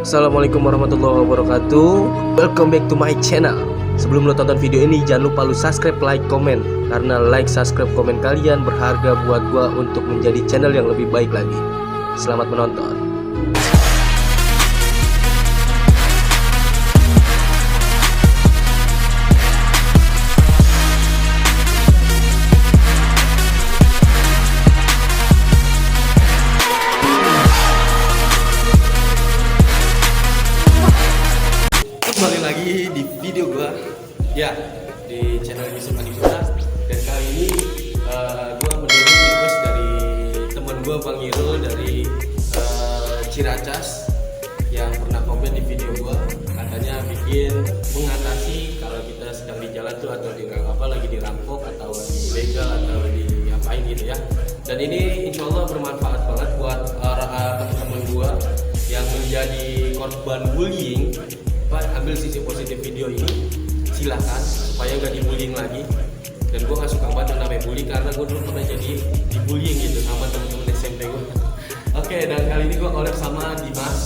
Assalamualaikum warahmatullahi wabarakatuh. Welcome back to my channel. Sebelum lo tonton video ini, jangan lupa lu subscribe, like, komen. Karena like, subscribe, komen kalian berharga buat gua untuk menjadi channel yang lebih baik lagi. Selamat menonton. Kembali lagi di video gua, ya, di channel Yusuf Adipura. Dan kali ini gua mendapat request dari teman gua Bang Irul dari Ciracas yang pernah komen di video gua, katanya bikin mengatasi kalau kita sedang di jalan tuh atau di lagi dirampok atau lagi begal atau di apain gitu ya. Dan ini insya Allah bermanfaat banget buat teman-teman gua yang menjadi korban bullying. Ambil sisi positif video ini, silahkan supaya nggak dibullying lagi. Dan gue nggak suka banget namanya bullying karena gue dulu pernah jadi dibullying gitu sama teman-teman SMP gue. Oke, dan kali ini gue collab sama Dimas.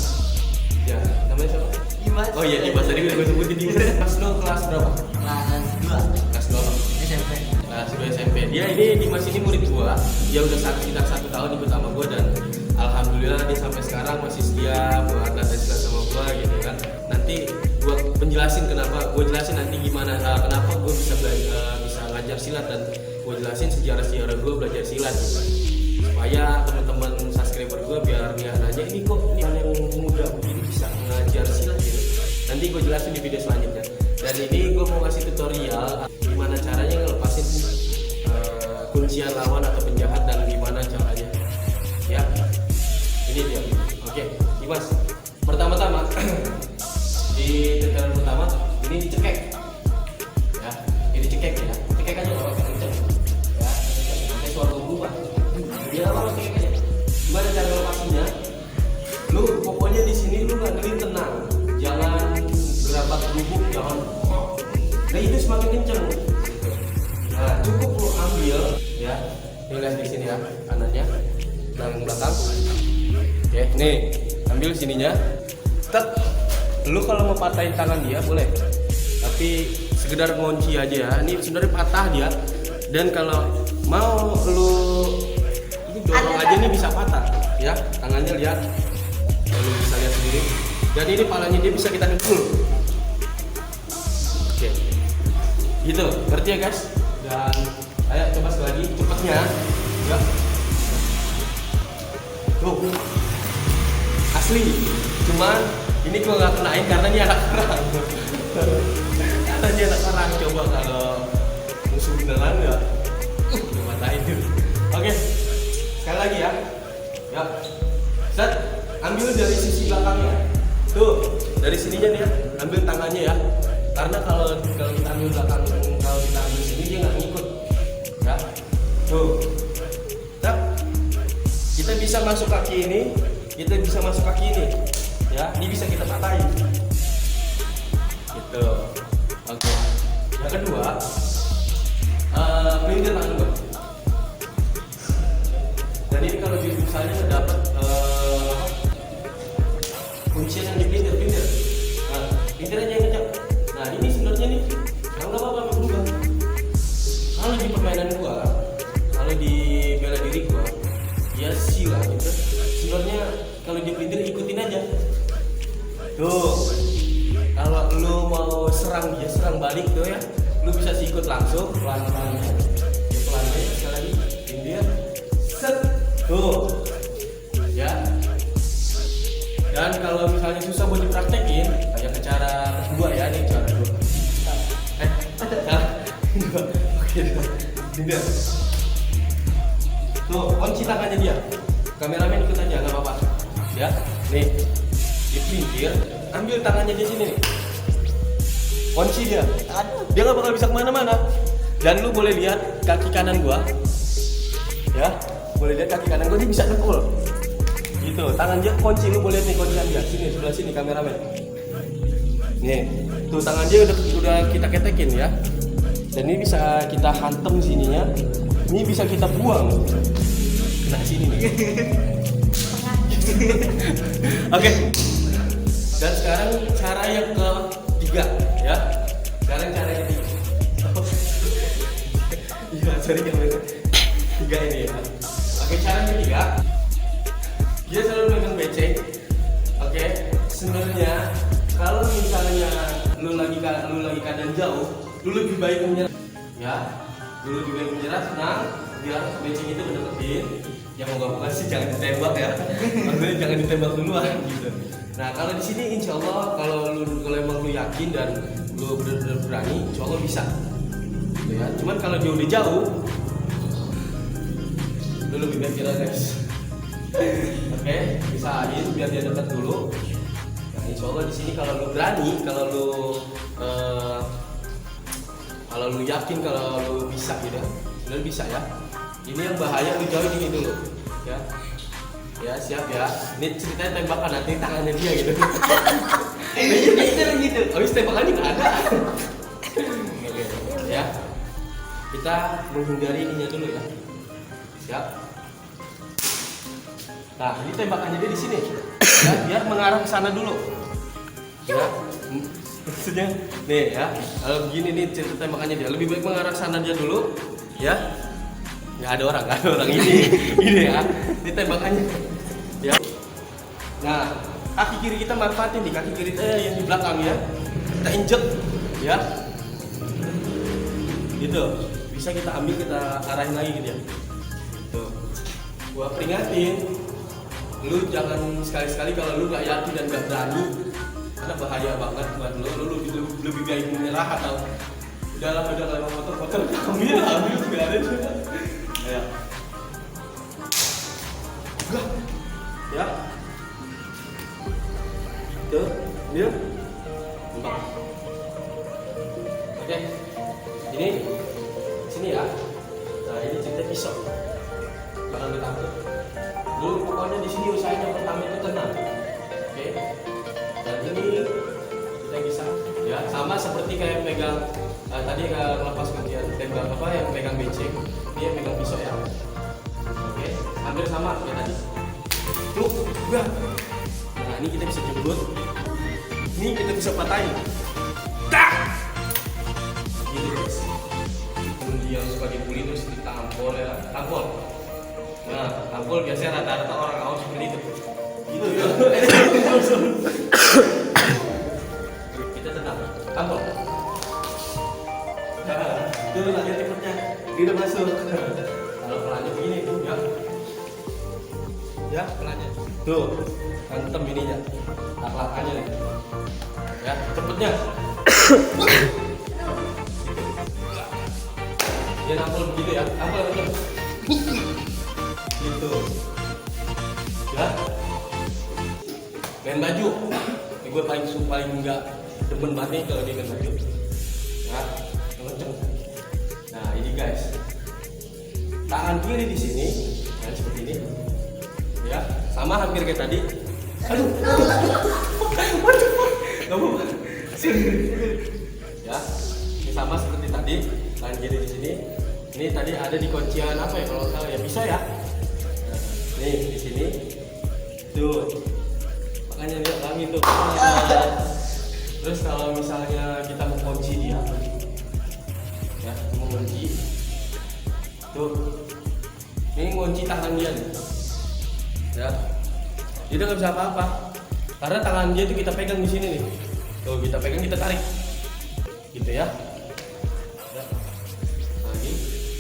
Ya, namanya siapa? Dimas. Oh iya, Dimas, tadi udah gue sebutin Dimas. Kelas kelas berapa? Kelas 2 SMP. Kelas 2 SMP. Dia ini Dimas ini murid gue. Dia udah sekitar 1 tahun ikut sama gue dan alhamdulillah dia sampai sekarang masih setia buat latihan silat sama gue gitu kan. Nanti gue penjelasin kenapa, gue jelasin nanti gimana kenapa gue bisa ngajar silat dan gue jelasin sejarah gue belajar silat gitu. Supaya teman-teman subscriber gue biar dia nanya ini kok ini yang muda begini bisa ngajar silat gitu. Nanti gue jelasin di video selanjutnya. Dan ini gue mau kasih tutorial gimana caranya ngelepasin kuncian lawan atau penjahat dan gimana caranya. Ya, ini dia. Oke, Dimas. Pertama-tama di tekanan pertama ini dicekek. Ya, ini dicekek ya. Cekek aja kalau kenceng. Ya, sampai suara berubah. Dia apa cekek aja. Gimana cara lepasnya? Lu pokoknya di sini lu ngandelin tenang. Jangan gerabak gerubuk, jangan. Nah, itu semakin kenceng. Nah, cukup lu ambil ya. Ini lihat di sini ya, kanannya. Yang belakang. Oke, nih, ambil sininya. Tet. Lu kalau mau patahin tangan dia boleh, tapi sekedar ngunci aja ya. Ini sebenarnya patah dia. Dan kalau mau lu ini dorong aja nih bisa patah ya. Tangannya lihat, lu bisa lihat sendiri. Dan ini palanya dia bisa kita dengkul. Oke, gitu, ngerti ya guys? Dan ayo coba sekali lagi cepatnya ya. Tuh, asli, cuman ini gue gak kenain karena dia anak perang. Karena dia anak perang. Coba kalau musuh beneran ya matahin tuh. Oke, sekali lagi ya. Ya, set, ambil dari sisi belakangnya. Tuh, dari sininya nih ya. Ambil tangannya ya. Karena kalau kita ambil belakang, kalau kita ambil sini dia nggak ngikut. Ya, tuh. Set, kita bisa masuk kaki ini. Kita bisa masuk kaki ini. Ya, ini bisa kita patahin gitu. Oke, yang kedua pelintir tangan gue. Dan ini kalau misalnya dapat kuncian yang dipelintir, nah pelintir aja yang kencang. Nah ini sebenarnya nih nggak apa-apa berubah. Kalau di permainan gua, kalau di bela diri gua, ya sila gitu. Sebenarnya kalau dipelintir ikutin aja. Tuh, kalau lu mau serang dia, serang balik tuh ya, lu bisa sikut langsung, pelan-pelan ya, pelan-pelan sekali lagi, dia, set, tuh, ya. Dan kalau misalnya susah buat dipraktekin, kayak ke cara kedua ya, nih cara kedua. Kedua, oke, dia. Tuh, kunci tangannya dia. Kameramen ikut aja, nggak apa-apa, ya. Nih. Dipelintir, ambil tangannya di sini nih, kunci dia, dia nggak bakal bisa kemana-mana. Dan lu boleh lihat kaki kanan gua, ya, boleh lihat kaki kanan gua dia bisa dengkul, gitu. Tangan dia kunci, lu boleh lihat nih kuncian dia, sini sebelah sini kameramen. Nih, tuh tangan dia udah kita ketekin ya. Dan ini bisa kita hantem sininya, ini bisa kita buang, kena sini nih. Oke. 3 ya. Sekarang caranya di iya sorry kamera 3 ini ya. Oke, cara yang ketiga dia selalu megang becek. Oke, sebenarnya kalau misalnya lu lagi keadaan jauh, lu lebih baik menyerah ya. Lu lebih baik menyerah, senang biar becek itu mendeketin. Ya moga-moga sih jangan ditembak ya. Maksudnya jangan ditembak duluan gitu. Nah, kalau di sini insya Allah kalau emang lu yakin dan lu benar-benar berani, insya Allah bisa. Gitu ya. Cuman kalau dia udah jauh, lu lebih baik kira guys. Oke, pisahin biar dia dekat dulu. Nah, insya Allah di sini kalau lu berani, kalau lu yakin, kalau lu bisa gitu, sebenarnya bisa ya. Ini yang bahaya lu jauhin ini dulu, ya. Ya siap ya. Ini ceritanya tembakan nanti tangannya dia gitu. Gitu. Habis tembakannya nggak ada. Oke, ya. Kita menghindari ininya dulu ya. Siap. Nah, ini tembakannya dia di sini. Ya, biar mengarah ke sana dulu. Ya. Maksudnya nih ya. Kalau begini nih cerita tembakannya dia lebih baik mengarah ke sana dia dulu, ya. Nggak ada orang ini ya. Ini tembakannya. Ya. Nah, kaki kiri kita manfaatin nih, kaki kiri yang di belakang ya. Kita injek ya. Gitu. Bisa kita ambil, kita arahin lagi gitu ya. Tuh. Gua peringatin, lu jangan sekali-sekali kalau lu nggak yakin dan nggak berani, karena bahaya banget buat lu lebih baik menyerah atau udah lewat motor ambil juga ada juga. Ya. Enggak. Ya. Tuh, dia. Empat. Oke. Ini sini ya. Nah, ini cerita pisau. Jangan ditakut. Dulu pokoknya di sini usahain yang pertama itu tenang. Oke. Dan ini kita bisa ya sama seperti kayak pegang tadi lepas kemudian tembak apa yang pegang becek, dia pegang pisau ya. Oke, hampir sama kayak tadi. Tuh, udah. Nah, ini kita bisa jemput. Ini kita bisa patahin. Tak. Gitu guys. Kemudian sebagai kuli terus ditampol ya, tampol. Nah, tampol biasanya rata-rata orang awam seperti itu. Gitu ya. Kita tenang. Tampol. Tuh, lagi cepetnya. Dia udah masuk. Kalau pelannya begini tuh, ya. Ya, pelannya. Tuh, antem ininya. Taklakannya nih. Ya, cepetnya. Dia nampol begitu ya. Nampol betul. Gitu. Ya. Main baju. Ini gue paling enggak demen banget nih kalau dia main baju. Ya, kenceng. Nah, ini guys. Tangan kiri di sini, ya, seperti ini. Ya, sama hampir kayak tadi. Aduh. Waduh. Kamu. Ya. Ini sama seperti tadi. Tangan kiri di sini. Ini tadi ada di kuncian apa ya kalau nggak salah ya, pisau ya. Nih di sini. Tuh. Makanya dia langit tuh. Terus kalau misalnya kita mau kunci dia, ya mau kunci. Tuh. Ini kunci tangan dia nih. Ya. Dia nggak bisa apa-apa. Karena tangan dia itu kita pegang di sini nih. Tuh kita pegang, kita tarik. Gitu ya.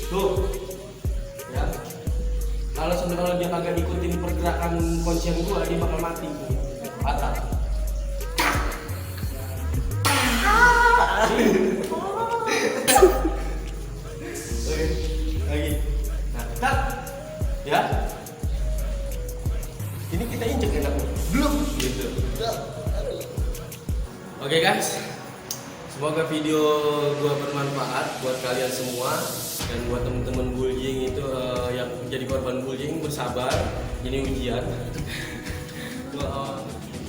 Tuh, ya. Kalau sebenarnya dia kagak ikutin pergerakan kuncian gua, dia bakal mati, patah. Oke, lagi. Nah, cut. Ya. Ini kita injek enak, belum? Gitu. Oke guys. Semoga video gua bermanfaat buat kalian semua dan buat teman-teman bullying itu yang menjadi korban bullying bersabar, ini ujian.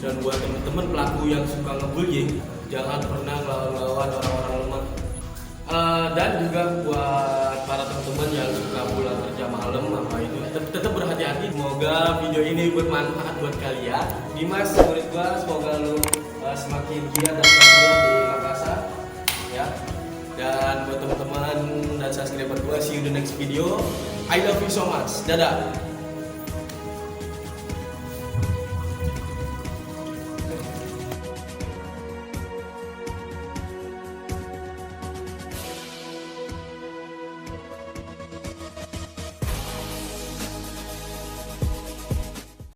Dan buat teman-teman pelaku yang suka ngebullying, jangan pernah ngelawan orang-orang lemah. Dan juga buat para teman-teman yang suka pulang kerja malam apa itu, tetap berhati-hati. Semoga video ini bermanfaat buat kalian. Dimas, murid gua, semoga lu semakin giat dan semakin di terasa ya. Dan buat teman-teman dan subscriber gue, see you the next video. I love you so much. Dadah.